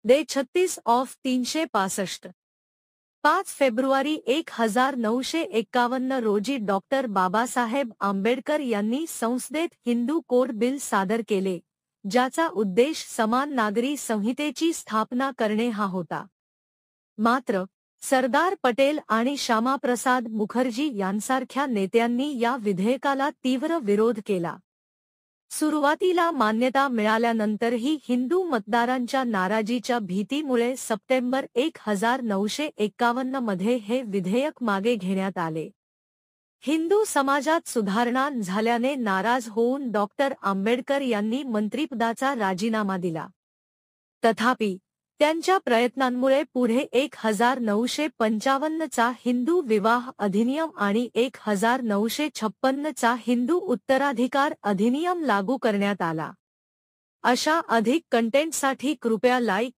Day 36 of 365. 5 February 1951 रोजी doctor Babasaheb Ambedkar यांनी संसदेत हिंदू कोड बिल सादर केले, ज्याचा उद्देश समान नागरी संहितेची स्थापना करणे हा होता. मात्र सरदार पटेल आणि श्यामाप्रसाद मुखर्जी यांसारख्या नेत्यांनी या विधेयकाला तीव्र विरोध केला. सुरुवातीला मान्यता मिळाल्यानंतरही हिंदू मतदारांच्या नाराजीच्या भीतीमुळे सप्टेंबर 1951 मध्ये हे विधेयक मागे घेण्यात आले. हिंदू समाजात सुधारणा झाल्याने नाराज होऊन डॉक्टर आंबेडकर यांनी मंत्रिपदाचा राजीनामा दिला. तथापि त्यांच्या प्रयत्नांमुळे पुढे 1955 चा हिंदू विवाह अधिनियम आणि 1956 चा हिंदू उत्तराधिकार अधिनियम लागू करण्यात आला. अशा अधिक कंटेंटसाठी कृपया लाईक